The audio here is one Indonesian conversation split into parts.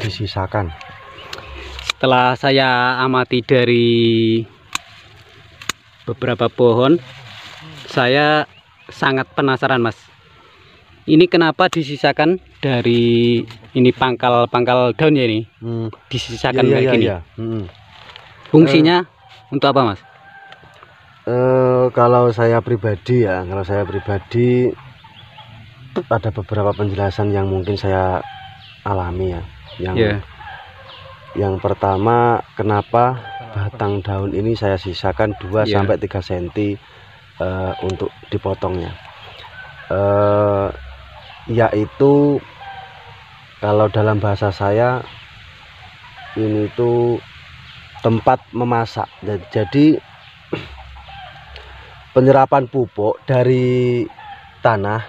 disisakan. Setelah saya amati dari beberapa pohon, saya sangat penasaran, Mas. Ini kenapa disisakan dari ini pangkal daunnya ini? Disisakan kayak gini. Iya. Fungsinya untuk apa, Mas? Kalau saya pribadi ada beberapa penjelasan yang mungkin saya alami ya. Yang pertama, kenapa batang daun ini saya sisakan 2 sampai 3 cm untuk dipotongnya. Yaitu kalau dalam bahasa saya ini tuh tempat memasak. Jadi penyerapan pupuk dari tanah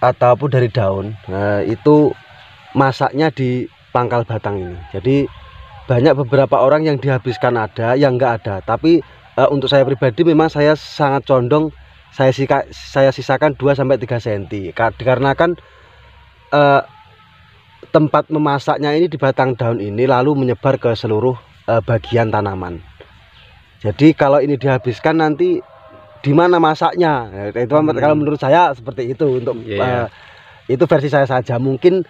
ataupun dari daun, itu masaknya di pangkal batang ini. Jadi banyak beberapa orang yang dihabiskan, ada yang enggak ada, tapi untuk saya pribadi memang saya sangat condong saya sisakan 2 sampai 3 cm. Dikarenakan tempat memasaknya ini di batang daun ini lalu menyebar ke seluruh bagian tanaman. Jadi kalau ini dihabiskan nanti di mana masaknya? Itu kalau menurut saya seperti itu. Untuk itu versi saya saja. Mungkin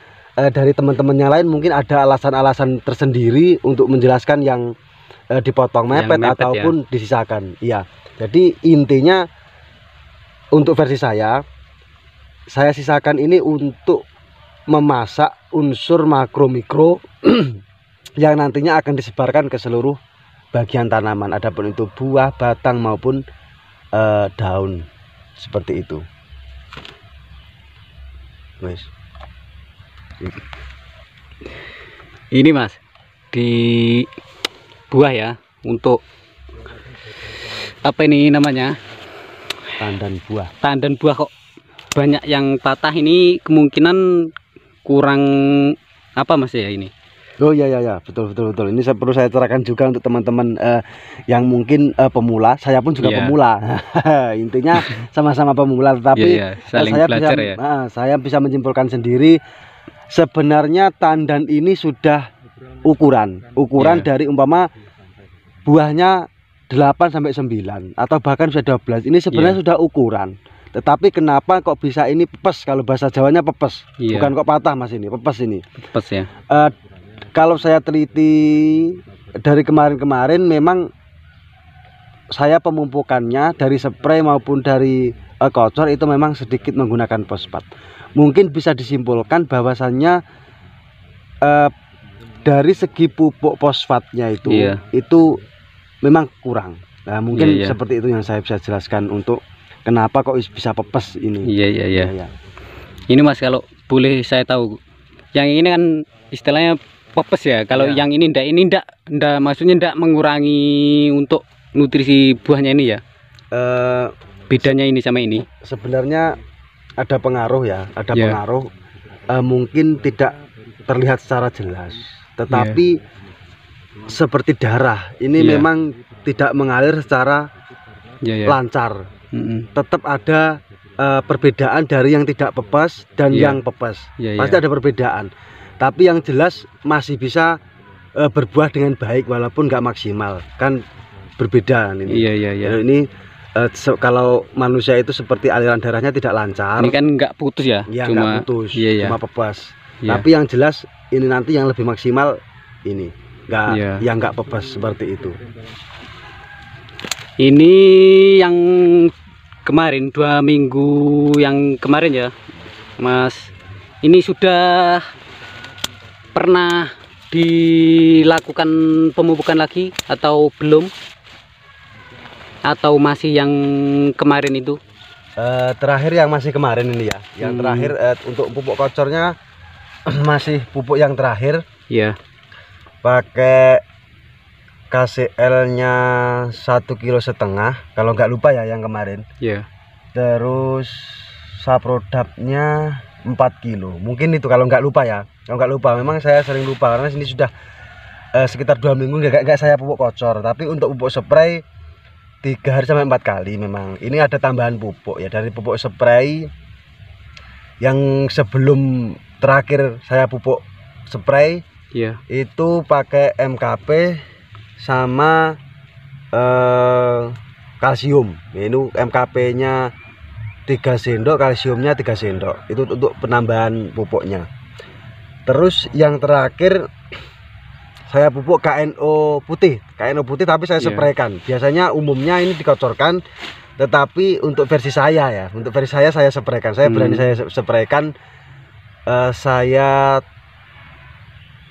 dari teman-teman yang lain mungkin ada alasan-alasan tersendiri untuk menjelaskan yang dipotong mepet ataupun disisakan. Iya. Jadi intinya untuk versi saya sisakan ini untuk memasak unsur makro mikro yang nantinya akan disebarkan ke seluruh bagian tanaman, adapun itu buah, batang maupun daun, seperti itu. Wes. Ini, Mas, di buah ya, untuk apa ini namanya? Tandan buah kok banyak yang patah. Ini kemungkinan kurang apa, Mas, ya ini? Oh ya, betul. Ini perlu saya terangkan juga untuk teman-teman yang mungkin pemula. Saya pun juga pemula. Intinya sama-sama pemula, tetapi saling belajar ya. Saya bisa menyimpulkan sendiri. Sebenarnya tandan ini sudah ukuran dari umpama buahnya 8 sampai 9 atau bahkan sudah 12. Ini sebenarnya sudah ukuran. Tetapi kenapa kok bisa ini pepes? Kalau bahasa Jawanya pepes. Bukan kok patah, Mas, ini pepes ini. Pepes ya. Kalau saya teliti dari kemarin memang saya pemupukannya dari spray maupun dari kocor itu memang sedikit menggunakan fosfat. Mungkin bisa disimpulkan bahwasannya dari segi pupuk fosfatnya itu memang kurang. Nah, mungkin seperti itu yang saya bisa jelaskan untuk kenapa kok bisa pepes ini. Iya. Ini, Mas, kalau boleh saya tahu, yang ini kan istilahnya pepes ya. Kalau yang ini ndak maksudnya ndak mengurangi untuk nutrisi buahnya ini ya. Bedanya ini sama ini sebenarnya ada pengaruh ya, pengaruh. Mungkin tidak terlihat secara jelas, tetapi seperti darah ini memang tidak mengalir secara lancar. Tetap ada perbedaan dari yang tidak pepes dan yang pepes. Pasti ada perbedaan. Tapi yang jelas masih bisa berbuah dengan baik walaupun nggak maksimal, kan berbeda ini. Ini kalau manusia itu seperti aliran darahnya tidak lancar. Ini kan nggak putus ya? Cuma nggak putus, cuma pepes. Tapi yang jelas ini nanti yang lebih maksimal ini, yang nggak pepes seperti itu. Ini yang kemarin 2 minggu yang kemarin ya, Mas. Ini sudah pernah dilakukan pemupukan lagi atau belum? Atau masih yang kemarin itu? Terakhir yang masih kemarin ini ya. Yang terakhir untuk pupuk kocornya masih pupuk yang terakhir. Pakai KCL-nya 1,5 kilo kalau nggak lupa ya yang kemarin. Terus Saprodapnya 4 kilo. Mungkin itu kalau nggak lupa ya. Kalau nggak lupa, memang saya sering lupa karena sini sudah sekitar 2 minggu nggak saya pupuk kocor. Tapi untuk pupuk spray 3 hari sampai 4 kali memang. Ini ada tambahan pupuk ya, dari pupuk spray Yang sebelum terakhir saya pupuk spray Iya. itu pakai MKP sama kalsium. Ini MKP-nya 3 sendok, kalsiumnya 3 sendok. Itu untuk penambahan pupuknya. Terus yang terakhir saya pupuk KNO putih tapi saya spraykan. Biasanya umumnya ini dikocorkan, tetapi untuk versi saya ya, saya spraykan. Saya berani saya spraykan. Saya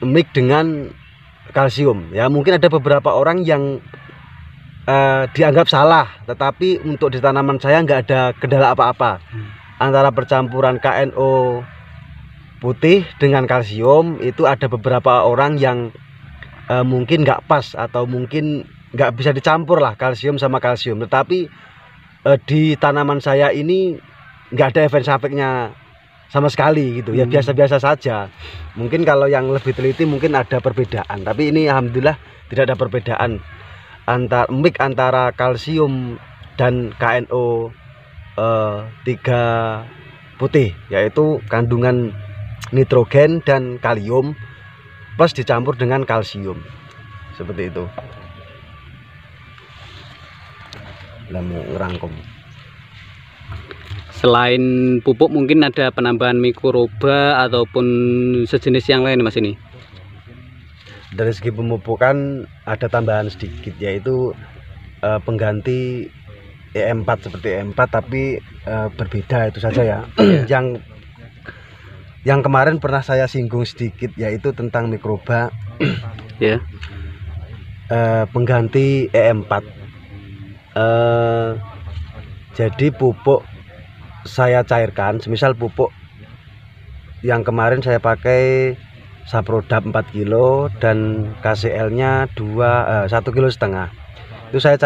mix dengan kalsium. Ya mungkin ada beberapa orang yang dianggap salah, tetapi untuk di tanaman saya nggak ada kendala apa-apa. Antara percampuran KNO putih dengan kalsium itu ada beberapa orang yang mungkin nggak pas atau mungkin nggak bisa dicampur lah kalsium sama kalsium. Tetapi di tanaman saya ini nggak ada efek sampingnya sama sekali gitu ya, biasa-biasa saja. Mungkin kalau yang lebih teliti mungkin ada perbedaan, tapi ini alhamdulillah tidak ada perbedaan antara kalsium dan KNO 3 putih, yaitu kandungan nitrogen dan kalium plus dicampur dengan kalsium seperti itu. Lalu ngerangkum. Selain pupuk mungkin ada penambahan mikroba ataupun sejenis yang lain Mas ini? Dari segi pemupukan ada tambahan sedikit, yaitu pengganti E4 seperti E4 tapi berbeda, itu saja ya. Yang kemarin pernah saya singgung sedikit, yaitu tentang mikroba. Ya. Pengganti E4. Jadi pupuk saya cairkan, semisal pupuk yang kemarin saya pakai Saprodap 4 kilo dan KCL-nya 1,5 kilo. Itu saya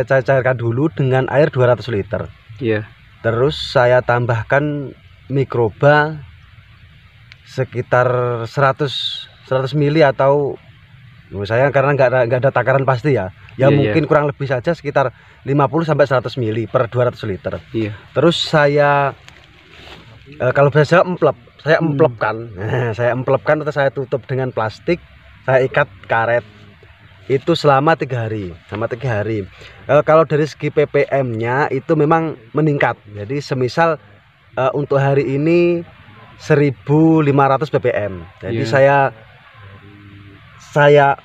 cairkan dulu dengan air 200 liter. Iya. Terus saya tambahkan mikroba sekitar 100 mili atau saya karena nggak ada takaran pasti ya. Ya mungkin kurang lebih saja sekitar 50 sampai 100 mili per 200 liter. Iya. Terus saya kalau biasa saya emplepkan. Saya emplepkan atau saya tutup dengan plastik, saya ikat karet. Itu selama 3 hari. Kalau dari segi ppm-nya itu memang meningkat. Jadi semisal untuk hari ini 1500 ppm. Jadi saya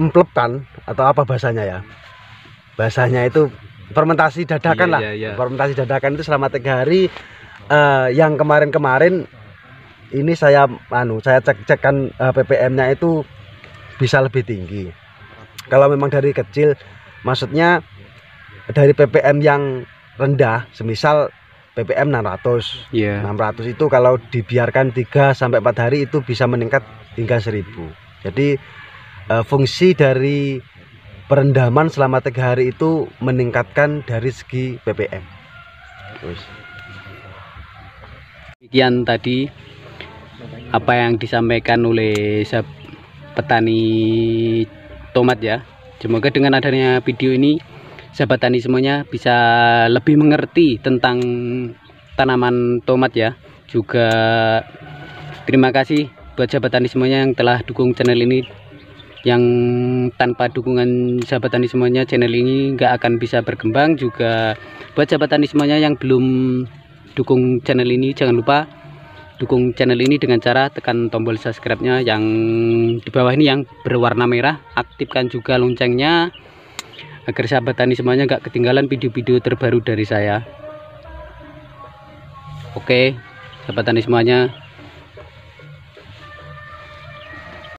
emplepkan atau apa bahasanya ya? Bahasanya itu fermentasi dadakan lah. Fermentasi dadakan itu selama 3 hari. Yang kemarin ini saya cekkan ppm-nya itu bisa lebih tinggi. Kalau memang dari kecil, maksudnya dari ppm yang rendah, semisal ppm 600. 600 itu kalau dibiarkan 3 sampai 4 hari itu bisa meningkat hingga 1000. Jadi fungsi dari perendaman selama 3 hari itu meningkatkan dari segi ppm. Terus demikian tadi apa yang disampaikan oleh petani tomat ya. Semoga dengan adanya video ini sahabat tani semuanya bisa lebih mengerti tentang tanaman tomat ya. Juga terima kasih buat sahabat tani semuanya yang telah dukung channel ini. Yang tanpa dukungan sahabat tani semuanya channel ini nggak akan bisa berkembang. Juga buat sahabat tani semuanya yang belum dukung channel ini, jangan lupa dukung channel ini dengan cara tekan tombol subscribe-nya yang di bawah ini yang berwarna merah. Aktifkan juga loncengnya agar sahabat tani semuanya nggak ketinggalan video-video terbaru dari saya. Oke sahabat tani semuanya,